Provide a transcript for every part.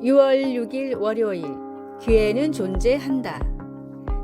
6월 6일 월요일, 기회는 존재한다.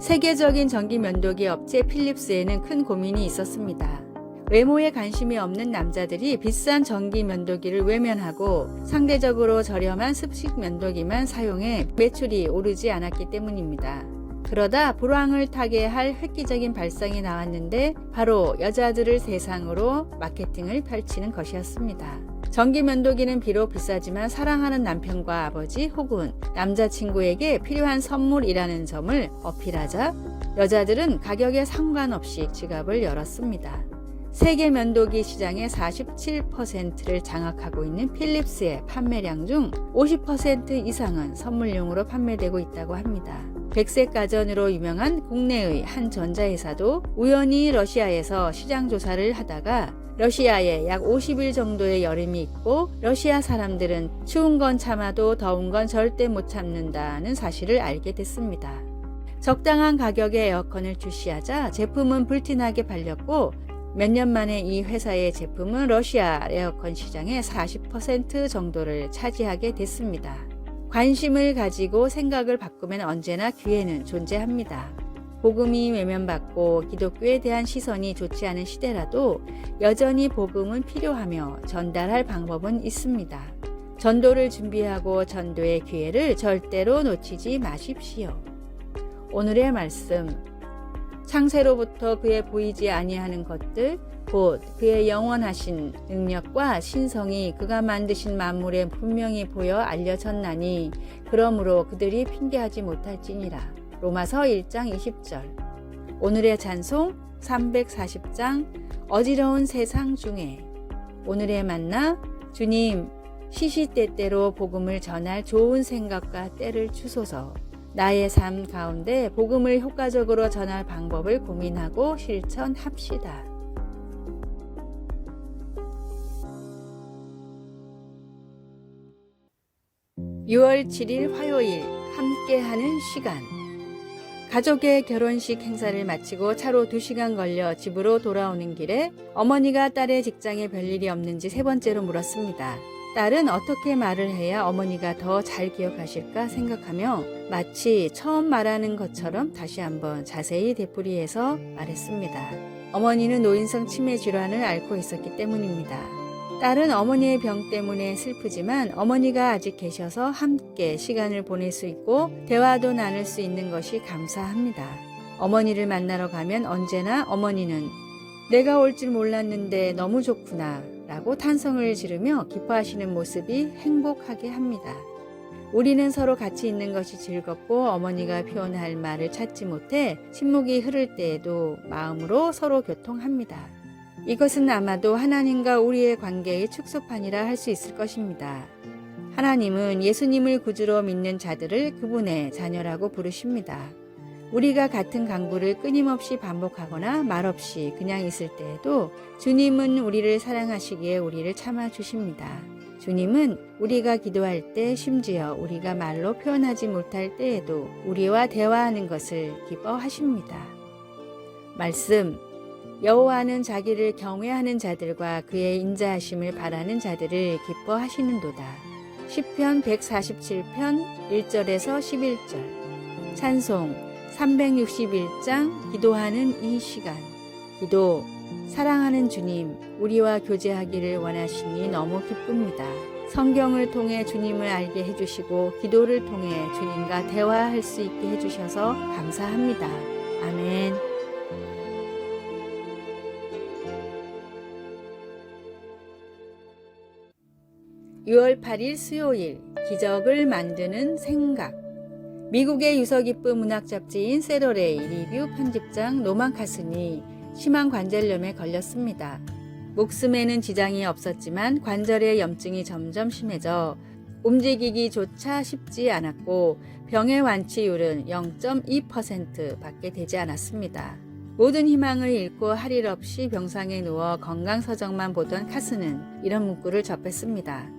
세계적인 전기 면도기 업체 필립스에는 큰 고민이 있었습니다. 외모에 관심이 없는 남자들이 비싼 전기 면도기를 외면하고 상대적으로 저렴한 습식 면도기만 사용해 매출이 오르지 않았기 때문입니다. 그러다 불황을 타게 할 획기적인 발상이 나왔는데 바로 여자들을 대상으로 마케팅을 펼치는 것이었습니다. 전기 면도기는 비록 비싸지만 사랑하는 남편과 아버지 혹은 남자친구에게 필요한 선물이라는 점을 어필하자 여자들은 가격에 상관없이 지갑을 열었습니다. 세계 면도기 시장의 47%를 장악하고 있는 필립스의 판매량 중 50% 이상은 선물용으로 판매되고 있다고 합니다. 백색 가전으로 유명한 국내의 한 전자회사도 우연히 러시아에서 시장 조사를 하다가 러시아에 약 50일 정도의 여름이 있고 러시아 사람들은 추운 건 참아도 더운 건 절대 못 참는다는 사실을 알게 됐습니다. 적당한 가격의 에어컨을 출시하자 제품은 불티나게 팔렸고 몇 년 만에 이 회사의 제품은 러시아 에어컨 시장의 40% 정도를 차지하게 됐습니다. 관심을 가지고 생각을 바꾸면 언제나 기회는 존재합니다. 복음이 외면받고 기독교에 대한 시선이 좋지 않은 시대라도 여전히 복음은 필요하며 전달할 방법은 있습니다. 전도를 준비하고 전도의 기회를 절대로 놓치지 마십시오. 오늘의 말씀, 창세로부터 그의 보이지 아니하는 것들 곧 그의 영원하신 능력과 신성이 그가 만드신 만물에 분명히 보여 알려졌나니 그러므로 그들이 핑계하지 못할지니라. 로마서 1장 20절. 오늘의 찬송 340장 어지러운 세상 중에. 오늘의 만나, 주님 시시때때로 복음을 전할 좋은 생각과 때를 주소서. 나의 삶 가운데 복음을 효과적으로 전할 방법을 고민하고 실천합시다. 6월 7일 화요일 함께하는 시간. 가족의 결혼식 행사를 마치고 차로 2시간 걸려 집으로 돌아오는 길에 어머니가 딸의 직장에 별일이 없는지 3번째로 물었습니다. 딸은 어떻게 말을 해야 어머니가 더 잘 기억하실까 생각하며 마치 처음 말하는 것처럼 다시 한번 자세히 되풀이해서 말했습니다. 어머니는 노인성 치매 질환을 앓고 있었기 때문입니다. 딸은 어머니의 병 때문에 슬프지만 어머니가 아직 계셔서 함께 시간을 보낼 수 있고 대화도 나눌 수 있는 것이 감사합니다. 어머니를 만나러 가면 언제나 어머니는 내가 올 줄 몰랐는데 너무 좋구나 라고 탄성을 지르며 기뻐하시는 모습이 행복하게 합니다. 우리는 서로 같이 있는 것이 즐겁고 어머니가 표현할 말을 찾지 못해 침묵이 흐를 때에도 마음으로 서로 교통합니다. 이것은 아마도 하나님과 우리의 관계의 축소판이라 할 수 있을 것입니다. 하나님은 예수님을 구주로 믿는 자들을 그분의 자녀라고 부르십니다. 우리가 같은 간구를 끊임없이 반복하거나 말없이 그냥 있을 때에도 주님은 우리를 사랑하시기에 우리를 참아주십니다. 주님은 우리가 기도할 때 심지어 우리가 말로 표현하지 못할 때에도 우리와 대화하는 것을 기뻐하십니다. 말씀, 여호와는 자기를 경외하는 자들과 그의 인자하심을 바라는 자들을 기뻐하시는도다. 시편 147편 1절에서 11절. 찬송 361장 기도하는 이 시간. 기도, 사랑하는 주님, 우리와 교제하기를 원하시니 너무 기쁩니다. 성경을 통해 주님을 알게 해주시고 기도를 통해 주님과 대화할 수 있게 해주셔서 감사합니다. 아멘. (6월 8일) 수요일 기적을 만드는 생각. 미국의 유서 깊은 문학 잡지인 세러레이 리뷰 편집장 노만 카슨이 심한 관절염에 걸렸습니다. 목숨에는 지장이 없었지만 관절의 염증이 점점 심해져 움직이기조차 쉽지 않았고 병의 완치율은 0.2%밖에 되지 않았습니다. 모든 희망을 잃고 할 일 없이 병상에 누워 건강서적만 보던 카슨은 이런 문구를 접했습니다.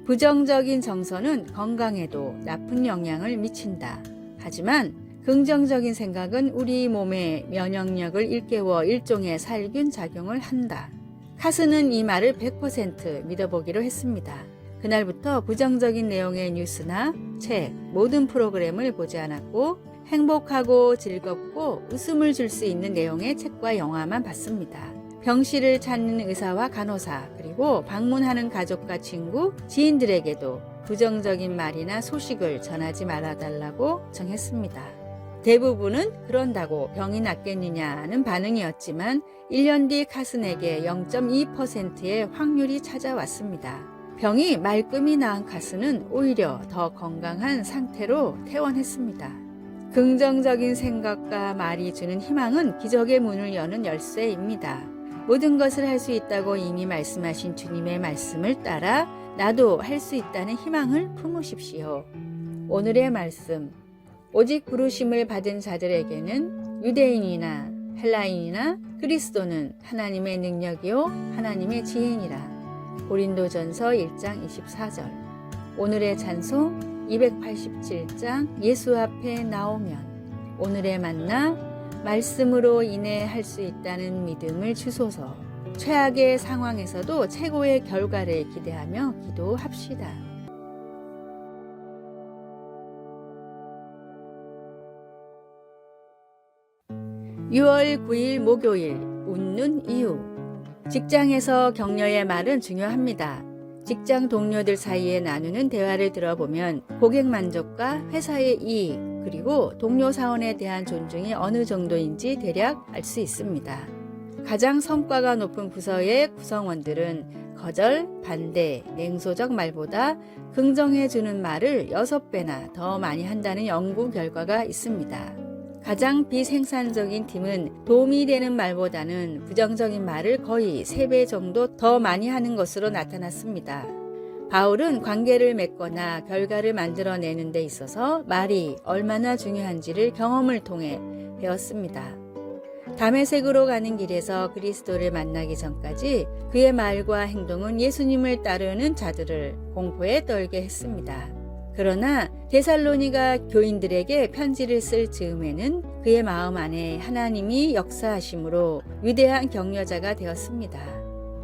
부정적인 정서는 건강에도 나쁜 영향을 미친다. 하지만 긍정적인 생각은 우리 몸의 면역력을 일깨워 일종의 살균 작용을 한다. 카슨은 이 말을 100% 믿어보기로 했습니다. 그날부터 부정적인 내용의 뉴스나 책, 모든 프로그램을 보지 않았고 행복하고 즐겁고 웃음을 줄 수 있는 내용의 책과 영화만 봤습니다. 병실을 찾는 의사와 간호사, 그리고 방문하는 가족과 친구, 지인들에게도 부정적인 말이나 소식을 전하지 말아달라고 정했습니다. 대부분은 그런다고 병이 낫겠느냐는 반응이었지만 1년 뒤 카슨에게 0.2%의 확률이 찾아왔습니다. 병이 말끔히 나은 카슨은 오히려 더 건강한 상태로 퇴원했습니다. 긍정적인 생각과 말이 주는 희망은 기적의 문을 여는 열쇠입니다. 모든 것을 할 수 있다고 이미 말씀하신 주님의 말씀을 따라 나도 할 수 있다는 희망을 품으십시오. 오늘의 말씀. 오직 부르심을 받은 자들에게는 유대인이나 헬라인이나 그리스도는 하나님의 능력이요 하나님의 지혜니라. 고린도전서 1장 24절. 오늘의 찬송 287장 예수 앞에 나오면. 오늘의 만나 말씀으로 인해 할 수 있다는 믿음을 주소서. 최악의 상황에서도 최고의 결과를 기대하며 기도합시다. 6월 9일 목요일, 웃는 이유. 직장에서 격려의 말은 중요합니다. 직장 동료들 사이에 나누는 대화를 들어보면 고객 만족과 회사의 이익, 그리고 동료 사원에 대한 존중이 어느 정도인지 대략 알 수 있습니다. 가장 성과가 높은 부서의 구성원들은 거절, 반대, 냉소적 말보다 긍정해주는 말을 6배나 더 많이 한다는 연구 결과가 있습니다. 가장 비생산적인 팀은 도움이 되는 말보다는 부정적인 말을 거의 3배 정도 더 많이 하는 것으로 나타났습니다. 바울은 관계를 맺거나 결과를 만들어내는 데 있어서 말이 얼마나 중요한지를 경험을 통해 배웠습니다. 다메섹으로 가는 길에서 그리스도를 만나기 전까지 그의 말과 행동은 예수님을 따르는 자들을 공포에 떨게 했습니다. 그러나 데살로니가 교인들에게 편지를 쓸 즈음에는 그의 마음 안에 하나님이 역사하심으로 위대한 격려자가 되었습니다.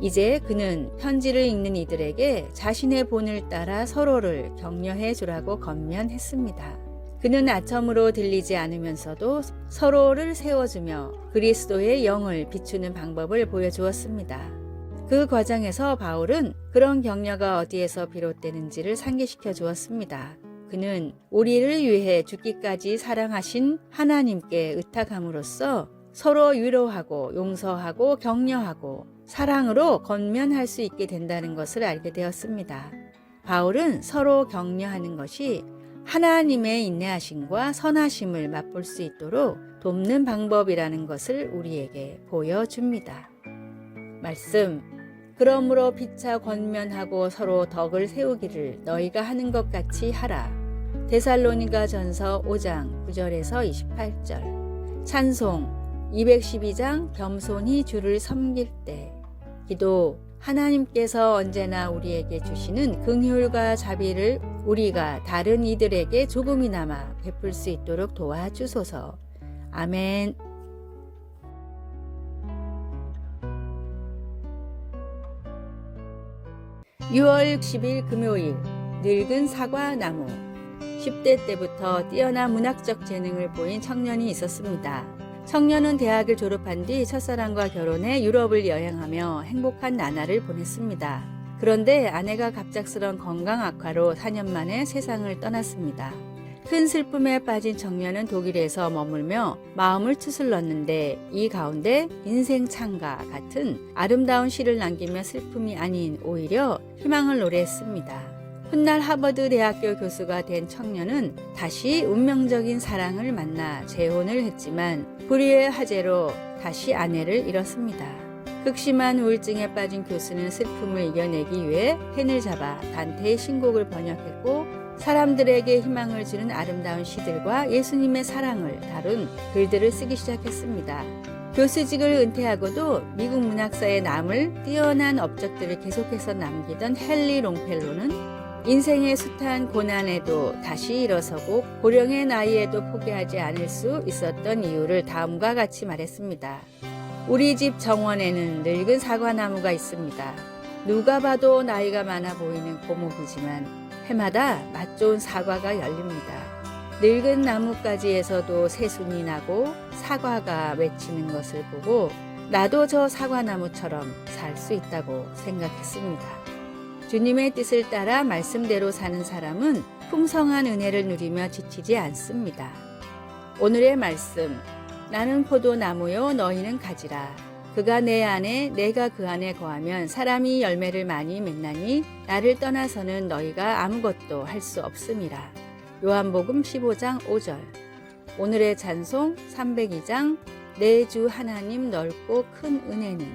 이제 그는 편지를 읽는 이들에게 자신의 본을 따라 서로를 격려해 주라고 권면했습니다. 그는 아첨으로 들리지 않으면서도 서로를 세워주며 그리스도의 영을 비추는 방법을 보여주었습니다. 그 과정에서 바울은 그런 격려가 어디에서 비롯되는지를 상기시켜 주었습니다. 그는 우리를 위해 죽기까지 사랑하신 하나님께 의탁함으로써 서로 위로하고 용서하고 격려하고 사랑으로 권면할 수 있게 된다는 것을 알게 되었습니다. 바울은 서로 격려하는 것이 하나님의 인내하심과 선하심을 맛볼 수 있도록 돕는 방법이라는 것을 우리에게 보여줍니다. 말씀. 그러므로 피차 권면하고 서로 덕을 세우기를 너희가 하는 것 같이 하라. 데살로니가 전서 5장 9절에서 28절. 찬송 212장 겸손히 주를 섬길 때. 기도. 하나님께서 언제나 우리에게 주시는 긍휼과 자비를 우리가 다른 이들에게 조금이나마 베풀 수 있도록 도와주소서. 아멘. (6월 10일) 금요일. 늙은 사과나무. 10대 때부터 뛰어난 문학적 재능을 보인 청년이 있었습니다. 청년은 대학을 졸업한 뒤 첫사랑과 결혼해 유럽을 여행하며 행복한 나날을 보냈습니다. 그런데 아내가 갑작스런 건강 악화로 4년 만에 세상을 떠났습니다. 큰 슬픔에 빠진 청년은 독일에서 머물며 마음을 추슬렀는데 이 가운데 인생 창가 같은 아름다운 시를 남기며 슬픔이 아닌 오히려 희망을 노래했습니다. 훗날 하버드 대학교 교수가 된 청년은 다시 운명적인 사랑을 만나 재혼을 했지만 불의의 화재로 다시 아내를 잃었습니다. 극심한 우울증에 빠진 교수는 슬픔을 이겨내기 위해 펜을 잡아 단테의 신곡을 번역했고 사람들에게 희망을 주는 아름다운 시들과 예수님의 사랑을 다룬 글들을 쓰기 시작했습니다. 교수직을 은퇴하고도 미국 문학사에 남을 뛰어난 업적들을 계속해서 남기던 헨리 롱펠로는 인생의 숱한 고난에도 다시 일어서고 고령의 나이에도 포기하지 않을 수 있었던 이유를 다음과 같이 말했습니다. 우리 집 정원에는 늙은 사과나무가 있습니다. 누가 봐도 나이가 많아 보이는 고목이지만 해마다 맛 좋은 사과가 열립니다. 늙은 나뭇가지에서도 새순이 나고 사과가 맺히는 것을 보고 나도 저 사과나무처럼 살 수 있다고 생각했습니다. 주님의 뜻을 따라 말씀대로 사는 사람은 풍성한 은혜를 누리며 지치지 않습니다. 오늘의 말씀, 나는 포도나무요 너희는 가지라. 그가 내 안에 내가 그 안에 거하면 사람이 열매를 많이 맺나니 나를 떠나서는 너희가 아무것도 할 수 없음이라. 요한복음 15장 5절. 오늘의 찬송 302장 내 주 하나님 넓고 큰 은혜는.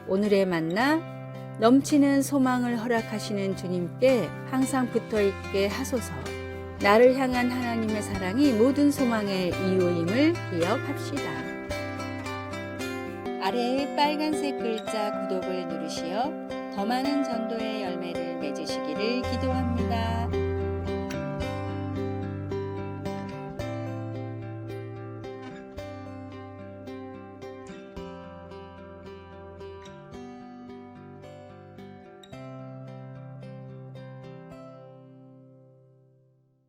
오늘의 만나 넘치는 소망을 허락하시는 주님께 항상 붙어있게 하소서. 나를 향한 하나님의 사랑이 모든 소망의 이유임을 기억합시다. 아래의 빨간색 글자 구독을 누르시어 더 많은 전도의 열매를 맺으시기를 기도합니다.